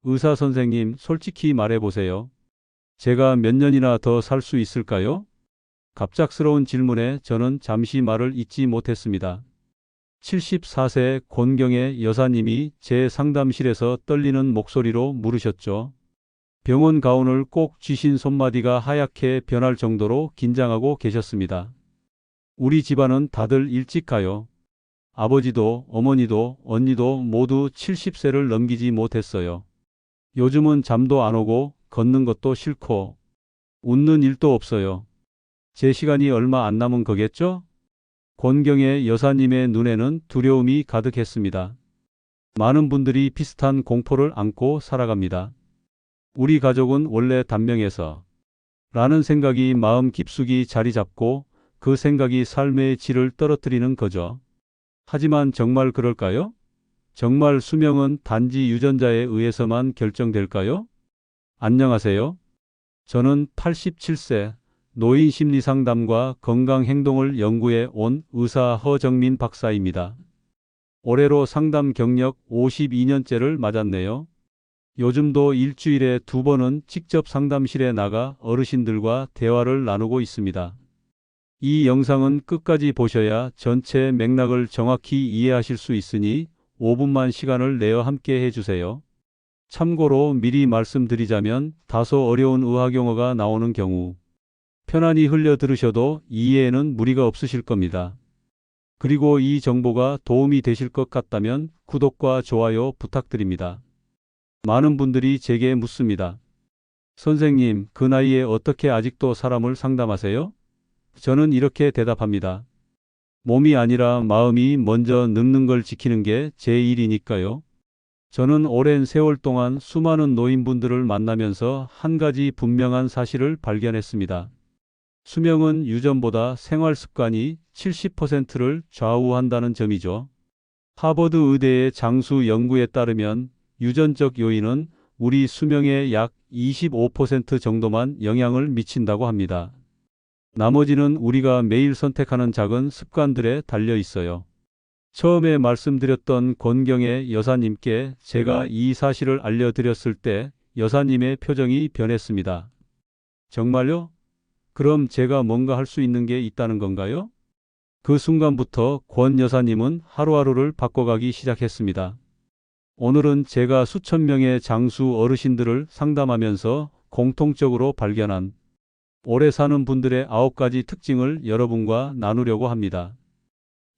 의사 선생님, 솔직히 말해보세요. 제가 몇 년이나 더 살 수 있을까요? 갑작스러운 질문에 저는 잠시 말을 잇지 못했습니다. 74세 권경의 여사님이 제 상담실에서 떨리는 목소리로 물으셨죠. 병원 가운을 꼭 쥐신 손마디가 하얗게 변할 정도로 긴장하고 계셨습니다. 우리 집안은 다들 일찍 가요. 아버지도 어머니도 언니도 모두 70세를 넘기지 못했어요. 요즘은 잠도 안 오고 걷는 것도 싫고 웃는 일도 없어요. 제 시간이 얼마 안 남은 거겠죠? 권경의 여사님의 눈에는 두려움이 가득했습니다. 많은 분들이 비슷한 공포를 안고 살아갑니다. 우리 가족은 원래 단명해서 라는 생각이 마음 깊숙이 자리 잡고 그 생각이 삶의 질을 떨어뜨리는 거죠. 하지만 정말 그럴까요? 정말 수명은 단지 유전자에 의해서만 결정될까요? 안녕하세요. 저는 87세 노인 심리상담과 건강행동을 연구해 온 의사 허정민 박사입니다. 올해로 상담 경력 52년째를 맞았네요. 요즘도 일주일에 2번은 직접 상담실에 나가 어르신들과 대화를 나누고 있습니다. 이 영상은 끝까지 보셔야 전체 맥락을 정확히 이해하실 수 있으니 5분만 시간을 내어 함께 해주세요. 참고로 미리 말씀드리자면 다소 어려운 의학용어가 나오는 경우 편안히 흘려 들으셔도 이해에는 무리가 없으실 겁니다. 그리고 이 정보가 도움이 되실 것 같다면 구독과 좋아요 부탁드립니다. 많은 분들이 제게 묻습니다. 선생님, 그 나이에 어떻게 아직도 사람을 상담하세요? 저는 이렇게 대답합니다. 몸이 아니라 마음이 먼저 늙는 걸 지키는 게 제 일이니까요. 저는 오랜 세월 동안 수많은 노인분들을 만나면서 한 가지 분명한 사실을 발견했습니다. 수명은 유전보다 생활 습관이 70%를 좌우한다는 점이죠. 하버드 의대의 장수 연구에 따르면 유전적 요인은 우리 수명의 약 25% 정도만 영향을 미친다고 합니다. 나머지는 우리가 매일 선택하는 작은 습관들에 달려 있어요. 처음에 말씀드렸던 권경의 여사님께 제가 이 사실을 알려드렸을 때 여사님의 표정이 변했습니다. 정말요? 그럼 제가 뭔가 할 수 있는 게 있다는 건가요? 그 순간부터 권 여사님은 하루하루를 바꿔가기 시작했습니다. 오늘은 제가 수천 명의 장수 어르신들을 상담하면서 공통적으로 발견한 오래 사는 분들의 9가지 특징을 여러분과 나누려고 합니다.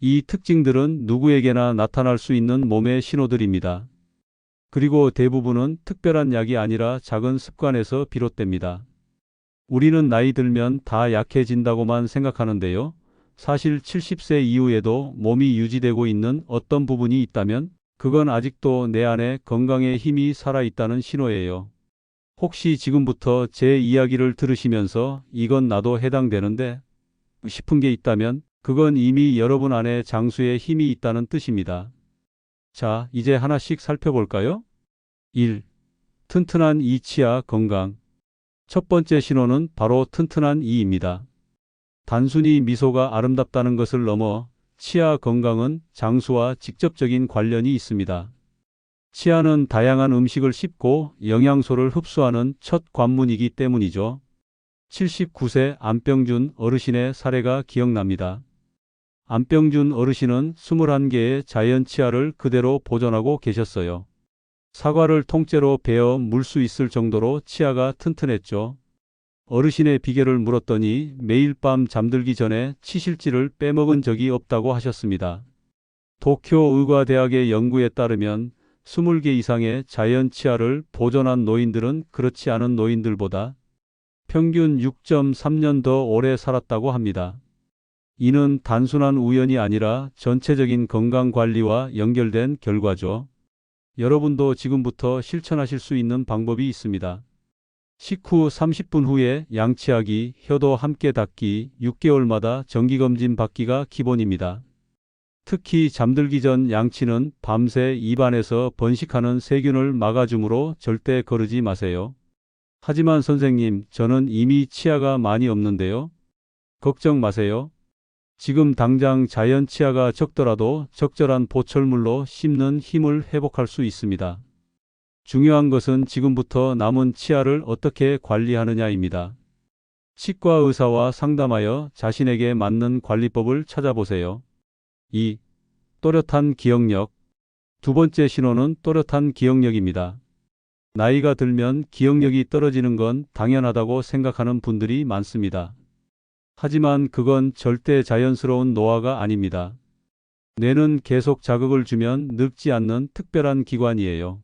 이 특징들은 누구에게나 나타날 수 있는 몸의 신호들입니다. 그리고 대부분은 특별한 약이 아니라 작은 습관에서 비롯됩니다. 우리는 나이 들면 다 약해진다고만 생각하는데요. 사실 70세 이후에도 몸이 유지되고 있는 어떤 부분이 있다면 그건 아직도 내 안에 건강의 힘이 살아있다는 신호예요. 혹시 지금부터 제 이야기를 들으시면서 이건 나도 해당되는데 싶은 게 있다면 그건 이미 여러분 안에 장수의 힘이 있다는 뜻입니다. 자, 이제 하나씩 살펴볼까요? 1. 튼튼한 이 치아 건강. 첫 번째 신호는 바로 튼튼한 이입니다. 단순히 미소가 아름답다는 것을 넘어 치아 건강은 장수와 직접적인 관련이 있습니다. 치아는 다양한 음식을 씹고 영양소를 흡수하는 첫 관문이기 때문이죠. 79세 안병준 어르신의 사례가 기억납니다. 안병준 어르신은 21개의 자연 치아를 그대로 보존하고 계셨어요. 사과를 통째로 베어 물 수 있을 정도로 치아가 튼튼했죠. 어르신의 비결을 물었더니 매일 밤 잠들기 전에 치실질을 빼먹은 적이 없다고 하셨습니다. 도쿄 의과대학의 연구에 따르면 20개 이상의 자연 치아를 보존한 노인들은 그렇지 않은 노인들보다 평균 6.3년 더 오래 살았다고 합니다. 이는 단순한 우연이 아니라 전체적인 건강관리와 연결된 결과죠. 여러분도 지금부터 실천하실 수 있는 방법이 있습니다. 식후 30분 후에 양치하기, 혀도 함께 닦기, 6개월마다 정기검진 받기가 기본입니다. 특히 잠들기 전 양치는 밤새 입안에서 번식하는 세균을 막아주므로 절대 거르지 마세요. 하지만 선생님, 저는 이미 치아가 많이 없는데요. 걱정 마세요. 지금 당장 자연 치아가 적더라도 적절한 보철물로 씹는 힘을 회복할 수 있습니다. 중요한 것은 지금부터 남은 치아를 어떻게 관리하느냐입니다. 치과 의사와 상담하여 자신에게 맞는 관리법을 찾아보세요. 2. 또렷한 기억력. 두 번째 신호는 또렷한 기억력입니다. 나이가 들면 기억력이 떨어지는 건 당연하다고 생각하는 분들이 많습니다. 하지만 그건 절대 자연스러운 노화가 아닙니다. 뇌는 계속 자극을 주면 늙지 않는 특별한 기관이에요.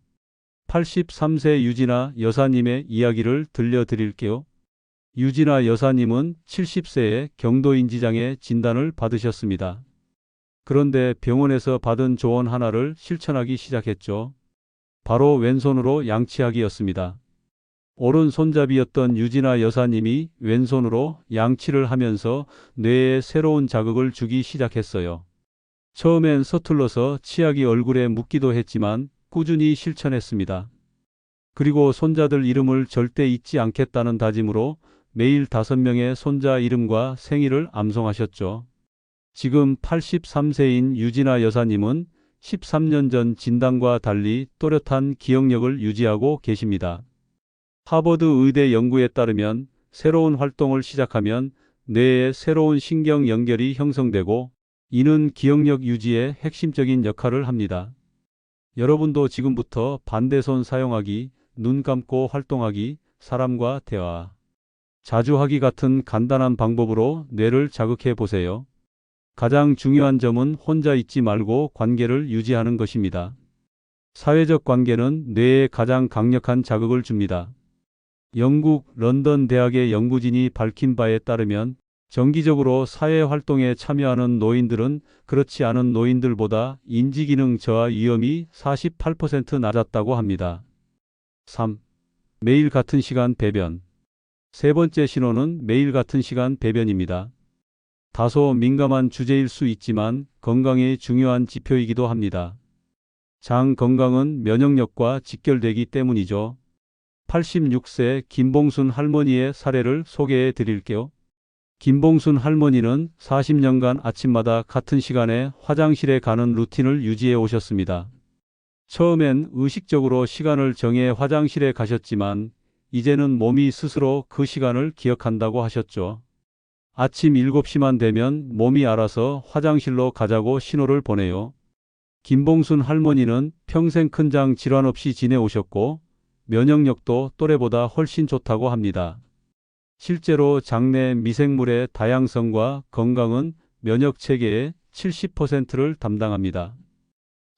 83세 유진아 여사님의 이야기를 들려드릴게요. 유진아 여사님은 70세에 경도인지장애 진단을 받으셨습니다. 그런데 병원에서 받은 조언 하나를 실천하기 시작했죠. 바로 왼손으로 양치하기였습니다. 오른손잡이였던 유진아 여사님이 왼손으로 양치를 하면서 뇌에 새로운 자극을 주기 시작했어요. 처음엔 서툴러서 치약이 얼굴에 묻기도 했지만 꾸준히 실천했습니다. 그리고 손자들 이름을 절대 잊지 않겠다는 다짐으로 매일 5명의 손자 이름과 생일을 암송하셨죠. 지금 83세인 유진아 여사님은 13년 전 진단과 달리 또렷한 기억력을 유지하고 계십니다. 하버드 의대 연구에 따르면 새로운 활동을 시작하면 뇌에 새로운 신경 연결이 형성되고 이는 기억력 유지에 핵심적인 역할을 합니다. 여러분도 지금부터 반대손 사용하기, 눈 감고 활동하기, 사람과 대화, 자주 하기 같은 간단한 방법으로 뇌를 자극해 보세요. 가장 중요한 점은 혼자 있지 말고 관계를 유지하는 것입니다. 사회적 관계는 뇌에 가장 강력한 자극을 줍니다. 영국 런던 대학의 연구진이 밝힌 바에 따르면 정기적으로 사회활동에 참여하는 노인들은 그렇지 않은 노인들보다 인지기능 저하 위험이 48% 낮았다고 합니다. 3. 매일 같은 시간 배변. 세 번째 신호는 매일 같은 시간 배변입니다. 다소 민감한 주제일 수 있지만 건강에 중요한 지표이기도 합니다. 장 건강은 면역력과 직결되기 때문이죠. 86세 김봉순 할머니의 사례를 소개해 드릴게요. 김봉순 할머니는 40년간 아침마다 같은 시간에 화장실에 가는 루틴을 유지해 오셨습니다. 처음엔 의식적으로 시간을 정해 화장실에 가셨지만 이제는 몸이 스스로 그 시간을 기억한다고 하셨죠. 아침 7시만 되면 몸이 알아서 화장실로 가자고 신호를 보내요. 김봉순 할머니는 평생 큰장 질환 없이 지내오셨고 면역력도 또래보다 훨씬 좋다고 합니다. 실제로 장내 미생물의 다양성과 건강은 면역 체계의 70%를 담당합니다.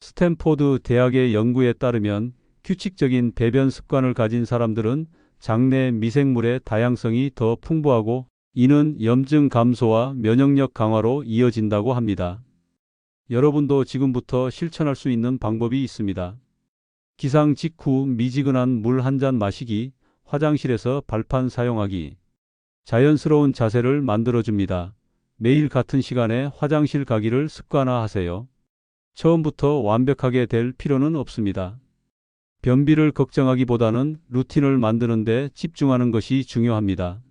스탠포드 대학의 연구에 따르면 규칙적인 배변 습관을 가진 사람들은 장내 미생물의 다양성이 더 풍부하고 이는 염증 감소와 면역력 강화로 이어진다고 합니다. 여러분도 지금부터 실천할 수 있는 방법이 있습니다. 기상 직후 미지근한 물 한 잔 마시기, 화장실에서 발판 사용하기. 자연스러운 자세를 만들어줍니다. 매일 같은 시간에 화장실 가기를 습관화하세요. 처음부터 완벽하게 될 필요는 없습니다. 변비를 걱정하기보다는 루틴을 만드는 데 집중하는 것이 중요합니다.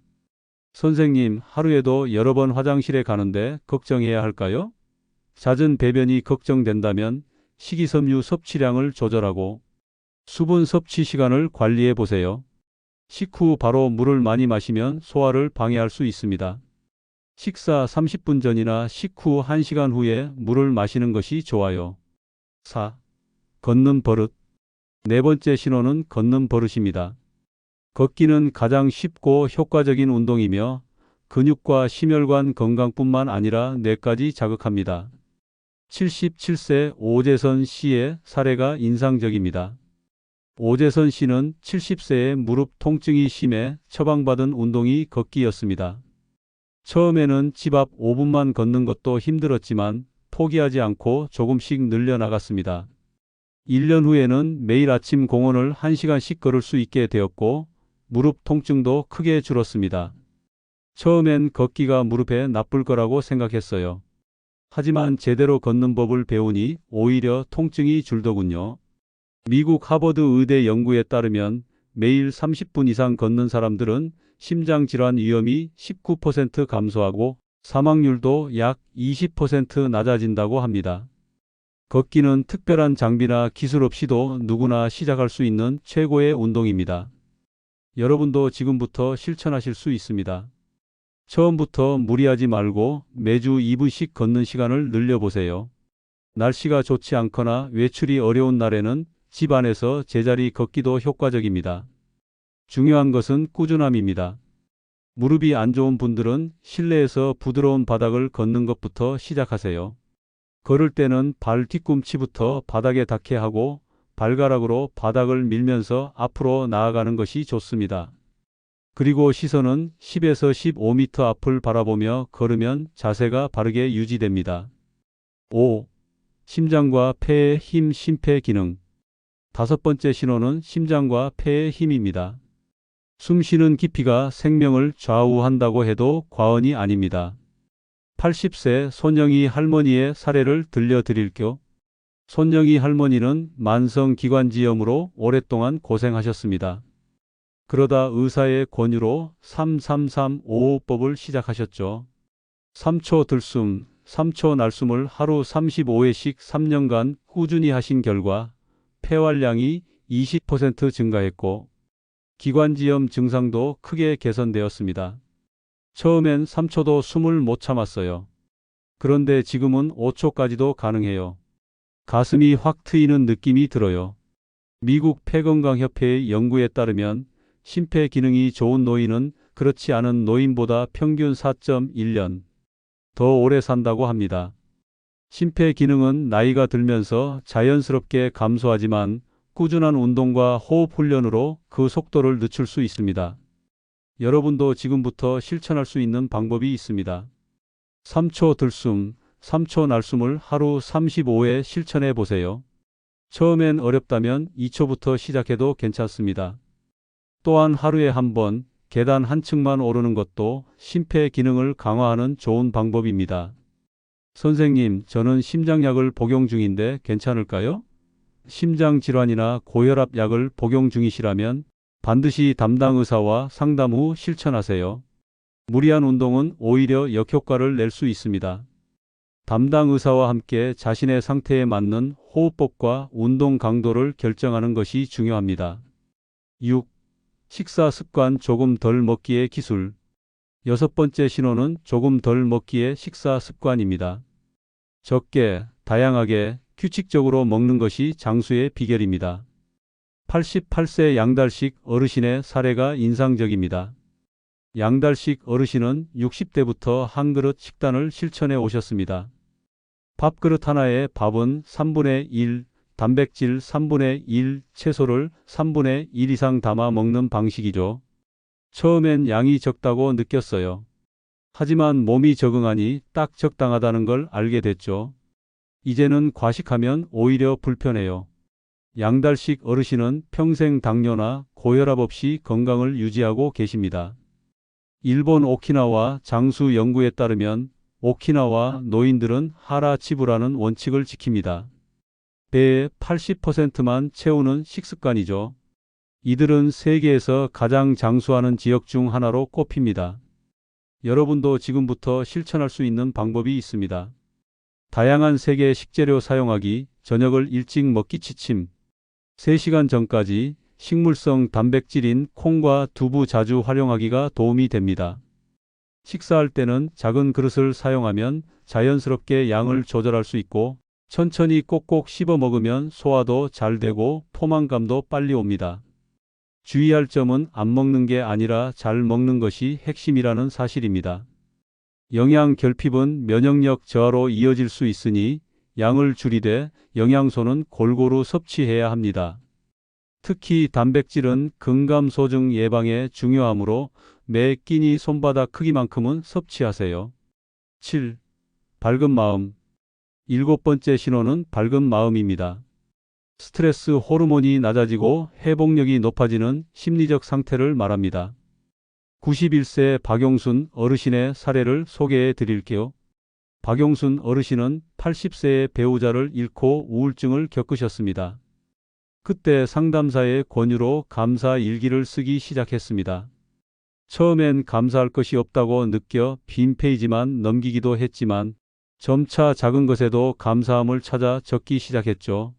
선생님, 하루에도 여러 번 화장실에 가는데 걱정해야 할까요? 잦은 배변이 걱정된다면 식이섬유 섭취량을 조절하고 수분 섭취 시간을 관리해 보세요. 식후 바로 물을 많이 마시면 소화를 방해할 수 있습니다. 식사 30분 전이나 식후 1시간 후에 물을 마시는 것이 좋아요. 4. 걷는 버릇. 네 번째 신호는 걷는 버릇입니다. 걷기는 가장 쉽고 효과적인 운동이며 근육과 심혈관 건강뿐만 아니라 뇌까지 자극합니다. 77세 오재선 씨의 사례가 인상적입니다. 오재선 씨는 70세에 무릎 통증이 심해 처방받은 운동이 걷기였습니다. 처음에는 집 앞 5분만 걷는 것도 힘들었지만 포기하지 않고 조금씩 늘려나갔습니다. 1년 후에는 매일 아침 공원을 1시간씩 걸을 수 있게 되었고 무릎 통증도 크게 줄었습니다. 처음엔 걷기가 무릎에 나쁠 거라고 생각했어요. 하지만 제대로 걷는 법을 배우니 오히려 통증이 줄더군요. 미국 하버드 의대 연구에 따르면 매일 30분 이상 걷는 사람들은 심장질환 위험이 19% 감소하고 사망률도 약 20% 낮아진다고 합니다. 걷기는 특별한 장비나 기술 없이도 누구나 시작할 수 있는 최고의 운동입니다. 여러분도 지금부터 실천하실 수 있습니다. 처음부터 무리하지 말고 매주 2분씩 걷는 시간을 늘려보세요. 날씨가 좋지 않거나 외출이 어려운 날에는 집 안에서 제자리 걷기도 효과적입니다. 중요한 것은 꾸준함입니다. 무릎이 안 좋은 분들은 실내에서 부드러운 바닥을 걷는 것부터 시작하세요. 걸을 때는 발 뒤꿈치부터 바닥에 닿게 하고 발가락으로 바닥을 밀면서 앞으로 나아가는 것이 좋습니다. 그리고 시선은 10에서 15m 앞을 바라보며 걸으면 자세가 바르게 유지됩니다. 5. 심장과 폐의 힘, 심폐 기능. 다섯 번째 신호는 심장과 폐의 힘입니다. 숨 쉬는 깊이가 생명을 좌우한다고 해도 과언이 아닙니다. 80세 손영희 할머니의 사례를 들려드릴게요. 손영희 할머니는 만성기관지염으로 오랫동안 고생하셨습니다. 그러다 의사의 권유로 3-3-3-5호법을 시작하셨죠. 3초 들숨, 3초 날숨을 하루 35회씩 3년간 꾸준히 하신 결과 폐활량이 20% 증가했고 기관지염 증상도 크게 개선되었습니다. 처음엔 3초도 숨을 못 참았어요. 그런데 지금은 5초까지도 가능해요. 가슴이 확 트이는 느낌이 들어요. 미국 폐건강협회의 연구에 따르면 심폐 기능이 좋은 노인은 그렇지 않은 노인보다 평균 4.1년 더 오래 산다고 합니다. 심폐 기능은 나이가 들면서 자연스럽게 감소하지만 꾸준한 운동과 호흡 훈련으로 그 속도를 늦출 수 있습니다. 여러분도 지금부터 실천할 수 있는 방법이 있습니다. 3초 들숨, 3초 날숨을 하루 35회 실천해 보세요. 처음엔 어렵다면 2초부터 시작해도 괜찮습니다. 또한 하루에 한 번 계단 한 층만 오르는 것도 심폐 기능을 강화하는 좋은 방법입니다. 선생님, 저는 심장약을 복용 중인데 괜찮을까요? 심장질환이나 고혈압 약을 복용 중이시라면 반드시 담당 의사와 상담 후 실천하세요. 무리한 운동은 오히려 역효과를 낼 수 있습니다. 담당 의사와 함께 자신의 상태에 맞는 호흡법과 운동 강도를 결정하는 것이 중요합니다. 6. 식사 습관 조금 덜 먹기의 기술. 여섯 번째 신호는 조금 덜 먹기의 식사 습관입니다. 적게, 다양하게, 규칙적으로 먹는 것이 장수의 비결입니다. 88세 양달식 어르신의 사례가 인상적입니다. 양달식 어르신은 60대부터 한 그릇 식단을 실천해 오셨습니다. 밥그릇 하나에 밥은 3분의 1, 단백질 3분의 1, 채소를 3분의 1 이상 담아 먹는 방식이죠. 처음엔 양이 적다고 느꼈어요. 하지만 몸이 적응하니 딱 적당하다는 걸 알게 됐죠. 이제는 과식하면 오히려 불편해요. 양달식 어르신은 평생 당뇨나 고혈압 없이 건강을 유지하고 계십니다. 일본 오키나와 장수 연구에 따르면 오키나와 노인들은 하라치부라는 원칙을 지킵니다. 배의 80%만 채우는 식습관이죠. 이들은 세계에서 가장 장수하는 지역 중 하나로 꼽힙니다. 여러분도 지금부터 실천할 수 있는 방법이 있습니다. 다양한 세계 식재료 사용하기, 저녁을 일찍 먹기 취침, 3시간 전까지 식물성 단백질인 콩과 두부 자주 활용하기가 도움이 됩니다. 식사할 때는 작은 그릇을 사용하면 자연스럽게 양을 조절할 수 있고 천천히 꼭꼭 씹어 먹으면 소화도 잘 되고 포만감도 빨리 옵니다. 주의할 점은 안 먹는 게 아니라 잘 먹는 것이 핵심이라는 사실입니다. 영양 결핍은 면역력 저하로 이어질 수 있으니 양을 줄이되 영양소는 골고루 섭취해야 합니다. 특히 단백질은 근감소증 예방에 중요하므로 매 끼니 손바닥 크기만큼은 섭취하세요. 7. 밝은 마음. 일곱 번째 신호는 밝은 마음입니다. 스트레스 호르몬이 낮아지고 회복력이 높아지는 심리적 상태를 말합니다. 91세 박용순 어르신의 사례를 소개해 드릴게요. 박용순 어르신은 80세의 배우자를 잃고 우울증을 겪으셨습니다. 그때 상담사의 권유로 감사 일기를 쓰기 시작했습니다. 처음엔 감사할 것이 없다고 느껴 빈 페이지만 넘기기도 했지만 점차 작은 것에도 감사함을 찾아 적기 시작했죠.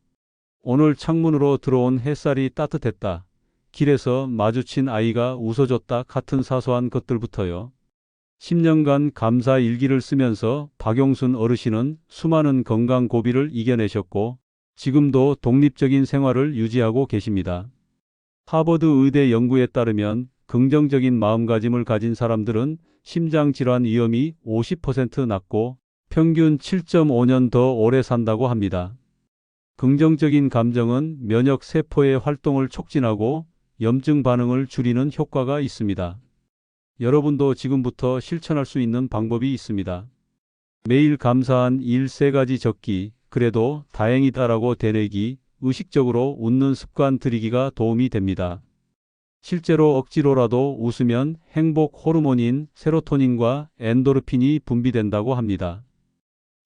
오늘 창문으로 들어온 햇살이 따뜻했다. 길에서 마주친 아이가 웃어줬다 같은 사소한 것들부터요. 10년간 감사 일기를 쓰면서 박용순 어르신은 수많은 건강 고비를 이겨내셨고 지금도 독립적인 생활을 유지하고 계십니다. 하버드 의대 연구에 따르면 긍정적인 마음가짐을 가진 사람들은 심장질환 위험이 50% 낮고 평균 7.5년 더 오래 산다고 합니다. 긍정적인 감정은 면역 세포의 활동을 促진하고 염증 반응을 줄이는 효과가 있습니다. 여러분도 지금부터 실천할 수 있는 방법이 있습니다. 매일 감사한 일 3가지 적기, 그래도 다행이다라고 되뇌기, 의식적으로 웃는 습관 들이기가 도움이 됩니다. 실제로 억지로라도 웃으면 행복 호르몬인 세로토닌과 엔도르핀이 분비된다고 합니다.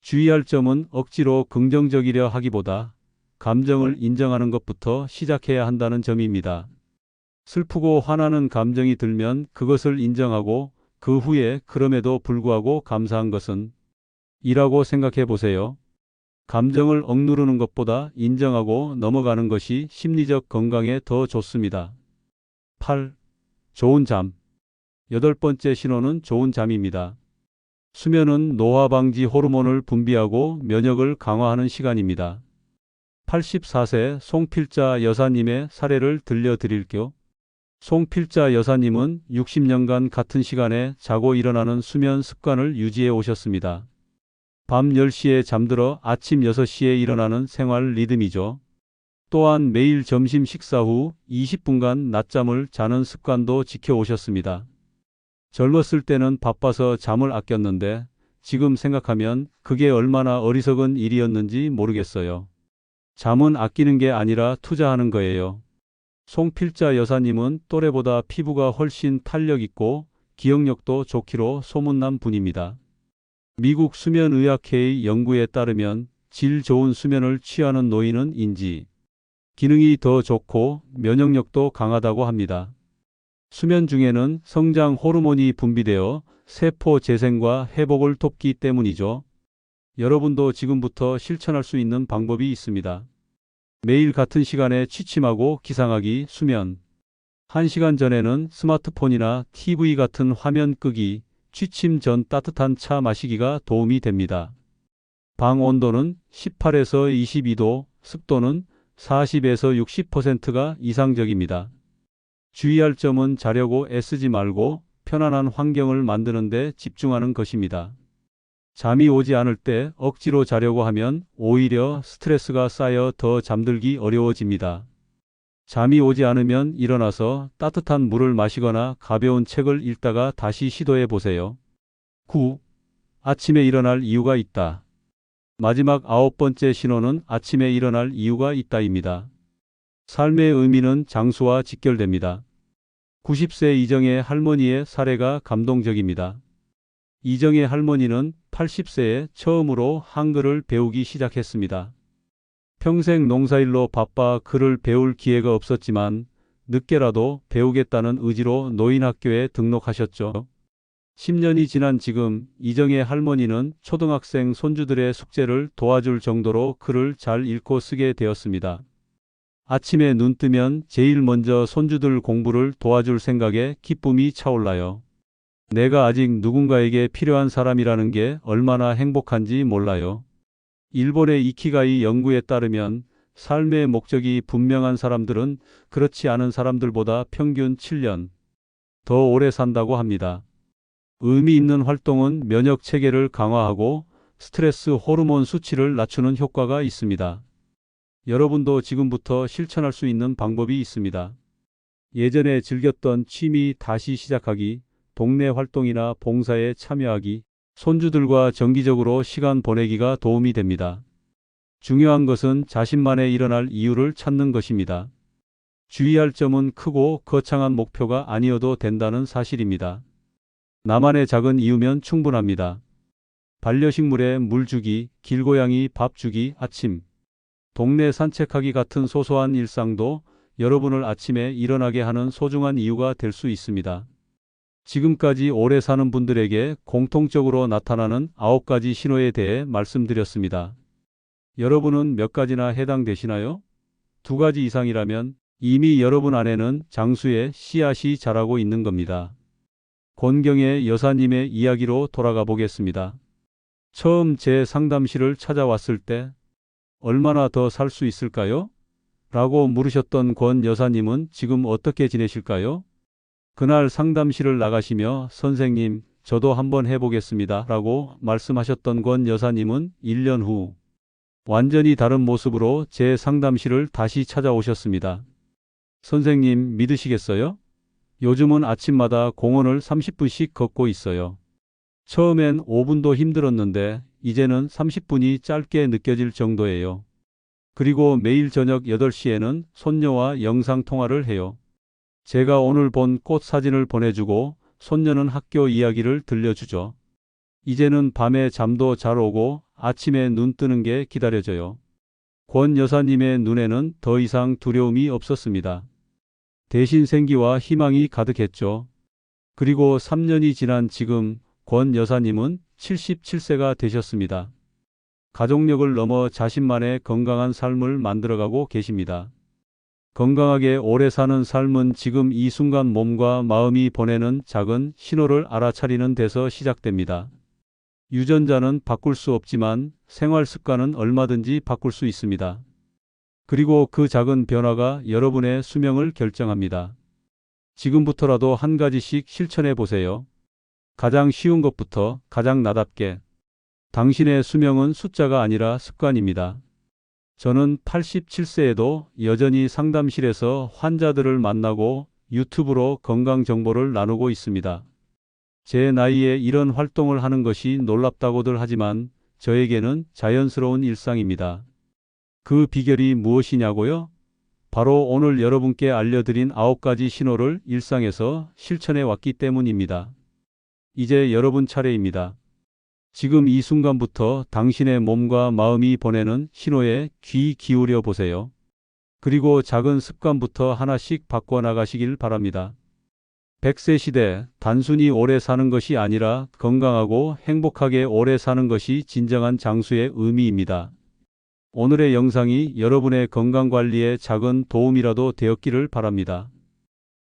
주의할 점은 억지로 긍정적이려 하기보다 감정을 인정하는 것부터 시작해야 한다는 점입니다. 슬프고 화나는 감정이 들면 그것을 인정하고 그 후에 그럼에도 불구하고 감사한 것은 이라고 생각해 보세요. 감정을 억누르는 것보다 인정하고 넘어가는 것이 심리적 건강에 더 좋습니다. 8. 좋은 잠. 8번째 신호는 좋은 잠입니다. 수면은 노화 방지 호르몬을 분비하고 면역을 강화하는 시간입니다. 84세 송필자 여사님의 사례를 들려드릴게요. 송필자 여사님은 60년간 같은 시간에 자고 일어나는 수면 습관을 유지해 오셨습니다. 밤 10시에 잠들어 아침 6시에 일어나는 생활 리듬이죠. 또한 매일 점심 식사 후 20분간 낮잠을 자는 습관도 지켜오셨습니다. 젊었을 때는 바빠서 잠을 아꼈는데 지금 생각하면 그게 얼마나 어리석은 일이었는지 모르겠어요. 잠은 아끼는 게 아니라 투자하는 거예요. 송필자 여사님은 또래보다 피부가 훨씬 탄력 있고 기억력도 좋기로 소문난 분입니다. 미국 수면의학회의 연구에 따르면 질 좋은 수면을 취하는 노인은 인지, 기능이 더 좋고 면역력도 강하다고 합니다. 수면 중에는 성장 호르몬이 분비되어 세포 재생과 회복을 돕기 때문이죠. 여러분도 지금부터 실천할 수 있는 방법이 있습니다. 매일 같은 시간에 취침하고 기상하기, 수면 1시간 전에는 스마트폰이나 TV 같은 화면 끄기, 취침 전 따뜻한 차 마시기가 도움이 됩니다. 방 온도는 18에서 22도, 습도는 40에서 60%가 이상적입니다. 주의할 점은 자려고 애쓰지 말고 편안한 환경을 만드는 데 집중하는 것입니다. 잠이 오지 않을 때 억지로 자려고 하면 오히려 스트레스가 쌓여 더 잠들기 어려워집니다. 잠이 오지 않으면 일어나서 따뜻한 물을 마시거나 가벼운 책을 읽다가 다시 시도해 보세요. 9. 아침에 일어날 이유가 있다. 마지막 9번째 신호는 아침에 일어날 이유가 있다입니다. 삶의 의미는 장수와 직결됩니다. 90세 이정의 할머니의 사례가 감동적입니다. 이정의 할머니는 80세에 처음으로 한글을 배우기 시작했습니다. 평생 농사일로 바빠 글을 배울 기회가 없었지만 늦게라도 배우겠다는 의지로 노인학교에 등록하셨죠. 10년이 지난 지금 이정의 할머니는 초등학생 손주들의 숙제를 도와줄 정도로 글을 잘 읽고 쓰게 되었습니다. 아침에 눈 뜨면 제일 먼저 손주들 공부를 도와줄 생각에 기쁨이 차올라요. 내가 아직 누군가에게 필요한 사람이라는 게 얼마나 행복한지 몰라요. 일본의 이키가이 연구에 따르면 삶의 목적이 분명한 사람들은 그렇지 않은 사람들보다 평균 7년 더 오래 산다고 합니다. 의미 있는 활동은 면역 체계를 강화하고 스트레스 호르몬 수치를 낮추는 효과가 있습니다. 여러분도 지금부터 실천할 수 있는 방법이 있습니다. 예전에 즐겼던 취미 다시 시작하기, 동네 활동이나 봉사에 참여하기, 손주들과 정기적으로 시간 보내기가 도움이 됩니다. 중요한 것은 자신만의 일어날 이유를 찾는 것입니다. 주의할 점은 크고 거창한 목표가 아니어도 된다는 사실입니다. 나만의 작은 이유면 충분합니다. 반려식물에 물 주기, 길고양이 밥 주기, 아침 동네 산책하기 같은 소소한 일상도 여러분을 아침에 일어나게 하는 소중한 이유가 될 수 있습니다. 지금까지 오래 사는 분들에게 공통적으로 나타나는 9가지 신호에 대해 말씀드렸습니다. 여러분은 몇 가지나 해당되시나요? 2가지 이상이라면 이미 여러분 안에는 장수의 씨앗이 자라고 있는 겁니다. 권경의 여사님의 이야기로 돌아가 보겠습니다. 처음 제 상담실을 찾아왔을 때 얼마나 더 살 수 있을까요? 라고 물으셨던 권 여사님은 지금 어떻게 지내실까요? 그날 상담실을 나가시며 선생님, 저도 한번 해보겠습니다. 라고 말씀하셨던 권 여사님은 1년 후 완전히 다른 모습으로 제 상담실을 다시 찾아오셨습니다. 선생님, 믿으시겠어요? 요즘은 아침마다 공원을 30분씩 걷고 있어요. 처음엔 5분도 힘들었는데 이제는 30분이 짧게 느껴질 정도예요. 그리고 매일 저녁 8시에는 손녀와 영상통화를 해요. 제가 오늘 본 꽃 사진을 보내주고 손녀는 학교 이야기를 들려주죠. 이제는 밤에 잠도 잘 오고 아침에 눈 뜨는 게 기다려져요. 권 여사님의 눈에는 더 이상 두려움이 없었습니다. 대신 생기와 희망이 가득했죠. 그리고 3년이 지난 지금 권 여사님은 77세가 되셨습니다. 가족력을 넘어 자신만의 건강한 삶을 만들어가고 계십니다. 건강하게 오래 사는 삶은 지금 이 순간 몸과 마음이 보내는 작은 신호를 알아차리는 데서 시작됩니다. 유전자는 바꿀 수 없지만 생활 습관은 얼마든지 바꿀 수 있습니다. 그리고 그 작은 변화가 여러분의 수명을 결정합니다. 지금부터라도 한 가지씩 실천해 보세요. 가장 쉬운 것부터 가장 나답게. 당신의 수명은 숫자가 아니라 습관입니다. 저는 87세에도 여전히 상담실에서 환자들을 만나고 유튜브로 건강 정보를 나누고 있습니다. 제 나이에 이런 활동을 하는 것이 놀랍다고들 하지만 저에게는 자연스러운 일상입니다. 그 비결이 무엇이냐고요? 바로 오늘 여러분께 알려드린 9가지 신호를 일상에서 실천해 왔기 때문입니다. 이제 여러분 차례입니다. 지금 이 순간부터 당신의 몸과 마음이 보내는 신호에 귀 기울여 보세요. 그리고 작은 습관부터 하나씩 바꿔나가시길 바랍니다. 100세 시대, 단순히 오래 사는 것이 아니라 건강하고 행복하게 오래 사는 것이 진정한 장수의 의미입니다. 오늘의 영상이 여러분의 건강관리에 작은 도움이라도 되었기를 바랍니다.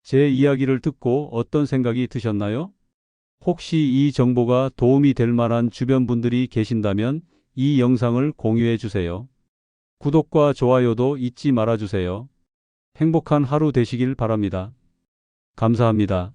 제 이야기를 듣고 어떤 생각이 드셨나요? 혹시 이 정보가 도움이 될 만한 주변 분들이 계신다면 이 영상을 공유해 주세요. 구독과 좋아요도 잊지 말아 주세요. 행복한 하루 되시길 바랍니다. 감사합니다.